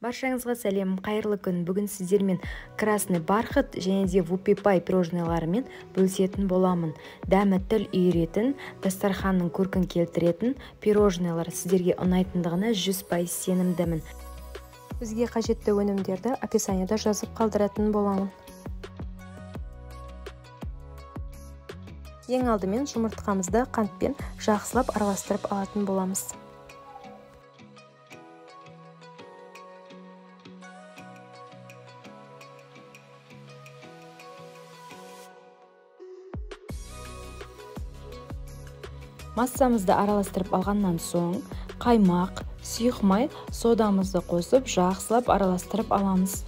Баршаңызға сәлем, қайырлы күн. Бүгін сіздермен красный бархат және де вупи-пай пирожныйларымен бөлісетін боламын. Дәмі тіл үйіретін, дастарханның көркін келтіретін пирожныйлар сіздерге ұнайтындығына 100% сенімдімін. Бізге қажетті өнімдерді описанияда жазып қалдыратын боламын. Ең алдымен жұмыртқамызды қантпен жақсылап араластырып алатын боламыз. Массамызды араластырып алғаннан соң, қаймақ, сұйық май, содамызды қосып, жақсылап араластырып аламыз.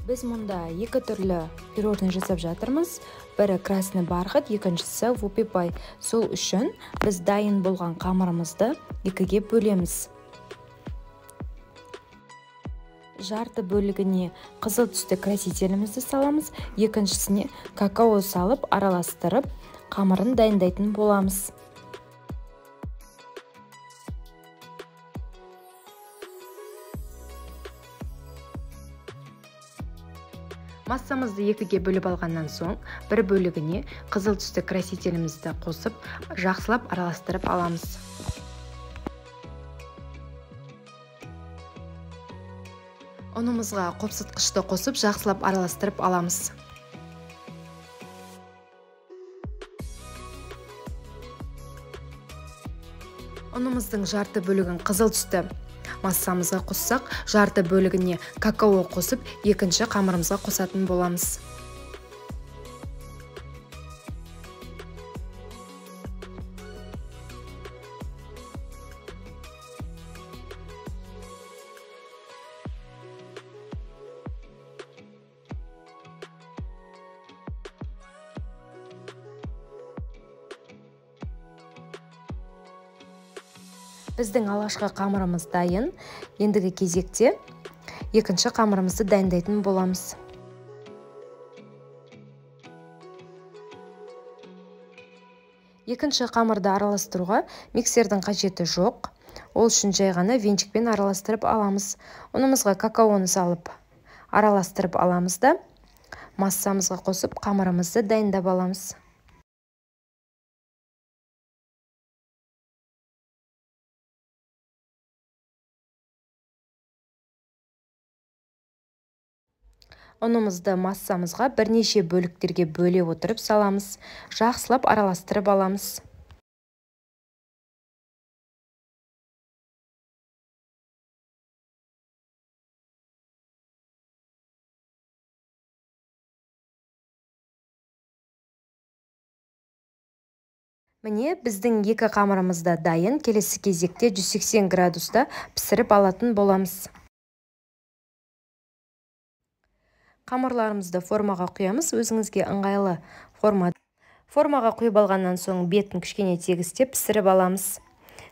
Біз мұнда екі түрлі пирожный жасап жатырмыз. Бірі красный бархат, екіншісі вупи-пай. Сол үшін біз дайын болған қамырымызды екіге бөлеміз. Жарты бөлігіне қызыл түсті красителімізді саламыз, екіншісіне какао салып араластырып, қамырын дайындайтын боламыз. Массамызды екіге бөліп алғаннан соң, бір бөлігіне қызыл түсті красителімізді қосып, жақсылап араластырып аламыз. Ұнымызға қопсытқышты қосып, жақсылап араластырып аламыз. Ұнымыздың жарты бөлігін қызыл түсті массамызға қоссақ, жарты бөлігіне какао қосып, екінші қамырымызға қосатын боламыз. Біздің алғашқы қамырымыз дайын. Ендігі кезекте екінші қамырымызды дайындайтын боламыз. Екінші қамырды араластыруға миксердің қажеті жоқ. Ол үшін жай ғана венчикпен араластырып аламыз. Ұнымызға какаоны салып араластырып аламыз да массамызға қосып қамырымызды дайындап аламыз. Ұнымызды массамызға бірнеше бөліктерге бөле отырып саламыз. Жақсылап араластырып аламыз. Міне, біздің екі қамырымыз да дайын. Келесі кезекте 180 градуста пісіріп алатын боламыз. Қамырларымызды формаға құямыз, өзіңізге ыңғайлы формада. Формаға құйып алғаннан соң бетін кішкене тегістеп пісіріп аламыз.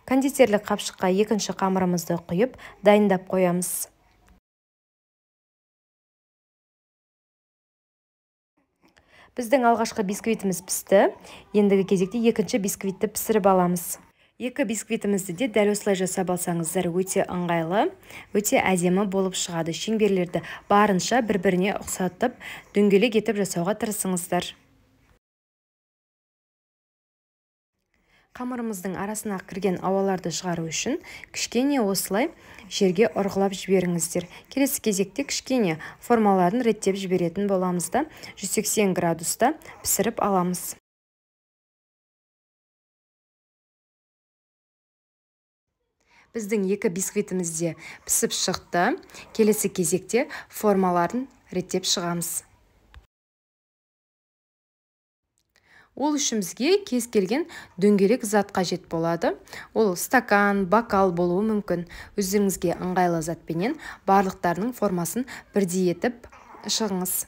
Кондитерлік қапшыққа екінші қамырымызды құйып, дайындап қоямыз. Біздің алғашқы бисквитіміз пісті. Ендігі кезекте екінші бисквитті пісіріп аламыз. Екі бисквитімізді де дәл осылай жасап алсаңыздар өте ыңғайлы, өте әдемі болып шығады. Шеңберлерді барынша бір-біріне ұқсатып, дөңгелек етіп жасауға тырысыңыздар. Қамырымыздың арасына кірген ауаларды шығару үшін кішкене осылай жерге ұрғылап жіберіңіздер. Келесі кезекте кішкене формаларын реттеп жіберетін боламыз да 180 градуста пісіріп аламыз. Біздің екі бисквитіміз де пісіп шықты. Келесі кезекте формаларын реттеп шығамыз. Ол үшін бізге кез келген дөңгелек зат қажет болады. Ол стакан, бокал болуы мүмкін. Өзіңізге ыңғайлы затпенен барлықтарының формасын бірдей етіп шығыңыз.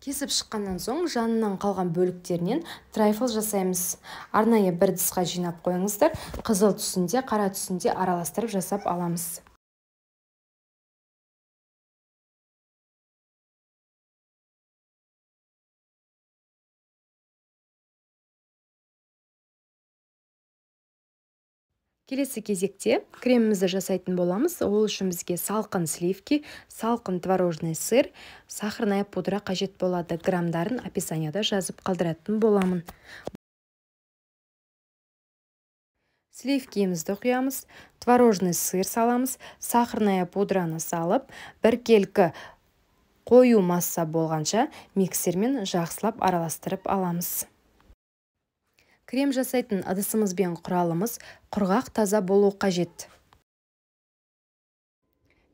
Кесіп шыққаннан соң жанынан қалған бөліктерінен трайфл жасаймыз. Арнайы бір ыдысқа жинап қойыңыздар. Қызыл түсінде, қара түсінде араластырып жасап аламыз. Келесі кезекте кремімізді жасайтын боламыз. Ол үшін бізге салқын сливки, салқын творожный сыр, сахарная пудра қажет болады. Грамдарын описанияда жазып қалдыратын боламын. Сливкиімізді құямыз, творожный сыр саламыз, сахарная пудраны салып, бір келкі қою масса болғанша миксермен жақсылап араластырып аламыз. Крем жасайтын ыдысымызбен құралымыз құрғақ таза болу қажет.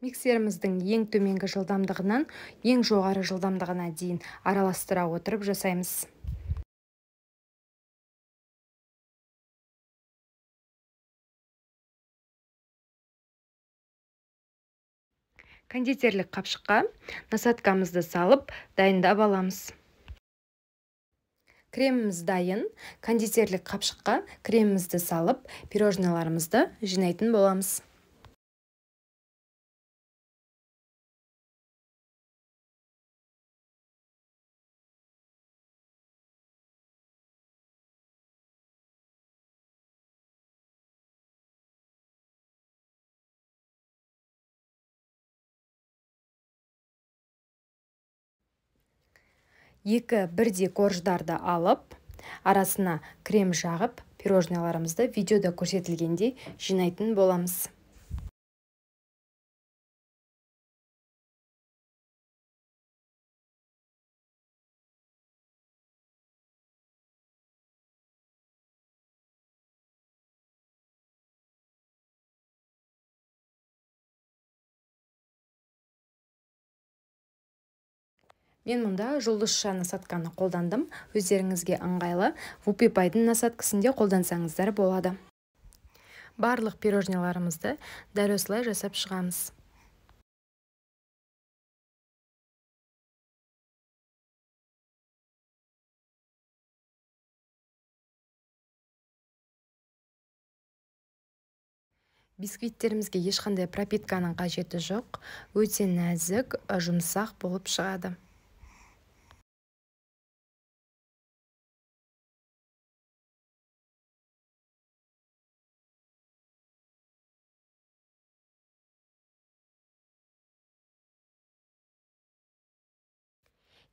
Миксеріміздің ең төменгі жылдамдығынан ең жоғары жылдамдығына дейін араластыра отырып жасаймыз. Кондитерлік қапшыққа насадкамызды салып дайындап аламыз. Креміміз дайын. Кондитерлік қапшыққа кремімізді салып, пирожныларымызды жинайтын боламыз. Екі бірдей корждарды алып, арасына крем жағып, пирожныларымызды видеода көрсетілгендей жинайтын боламыз. Мен мұнда жұлдызша насадканы қолдандым. Өздеріңізге ыңғайлы Вупипайдың насадкасында қолдансаңыздар болады. Барлық пирожныларымызды дәл осылай жасап шығамыз. Бисквиттерімізге ешқандай пропитканың қажеті жоқ. Өте нәзік, жұмсақ болып шығады.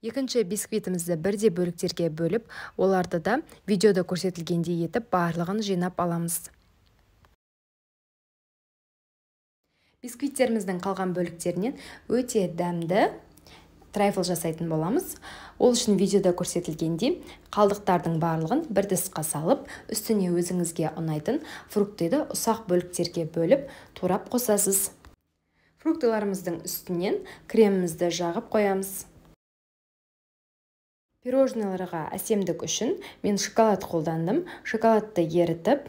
Екінші бисквитімізді бірдей бөліктерге бөліп, оларды да видеода көрсетілгендей етіп барлығын жинап аламыз. Бисквиттеріміздің қалған бөліктерінен өте дәмді трайфл жасайтын боламыз. Ол үшін видеода көрсетілгендей қалдықтардың барлығын бір дисқа салып, үстіне өзіңізге ұнайтын фруктыды ұсақ бөліктерге бөліп, турап қосасыз. Фруктыларымыздың үстінен кремімізді жағып қоямыз. Пирожныларға әсемдік үшін мен шоколад қолдандым. Шоколадты ерітіп,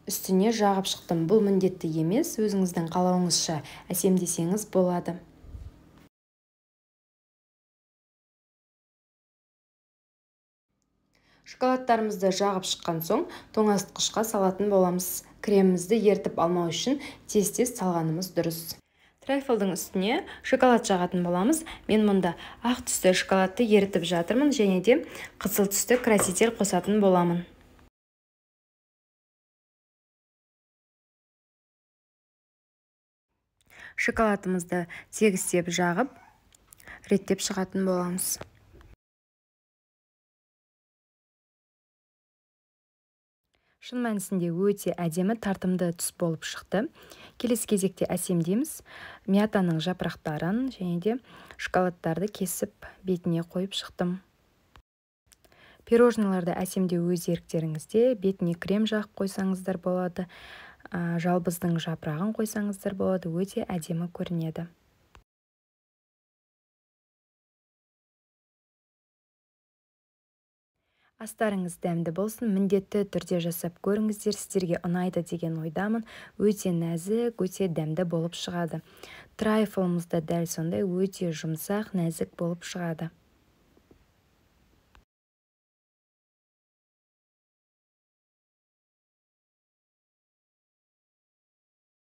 үстіне жағып шықтым. Бұл міндетті емес, өзіңіздің қалауыңызша әсемдесеңіз болады. Шоколадтарымызды жағып шыққан соң, тоңазытқышқа салатын боламыз. Кремімізді ертіп алмау үшін тез-тез салғанымыз дұрыс. Трайфлдың үстіне шоколад жағатын боламыз. Мен мұнда ақ түсті шоколадты ерітіп жатырмын, және де қызыл түсті краситель қосатын боламын. Шоколадымызды тегістеп жағып, реттеп шығатын боламыз. Шын мәнісінде өте әдемі тартымды түс болып шықты. Келесі кезекте әсемдейміз. Мятаның жапырақтарын және де шоколадтарды кесіп бетіне қойып шықтым. Пирожныларды әсемдеу өз еріктеріңізде. Бетіне крем жағып қойсаңыздар болады. Жалбыздың жапырағын қойсаңыздар болады. Өте әдемі көрінеді. Астарыңыз дәмді болсын, міндетті түрде жасап көріңіздер, сіздерге ұнайды деген ойдамын. Өте нәзік, өте дәмді болып шығады. Трайфлымыз да дәл сондай өте жұмсақ, нәзік болып шығады.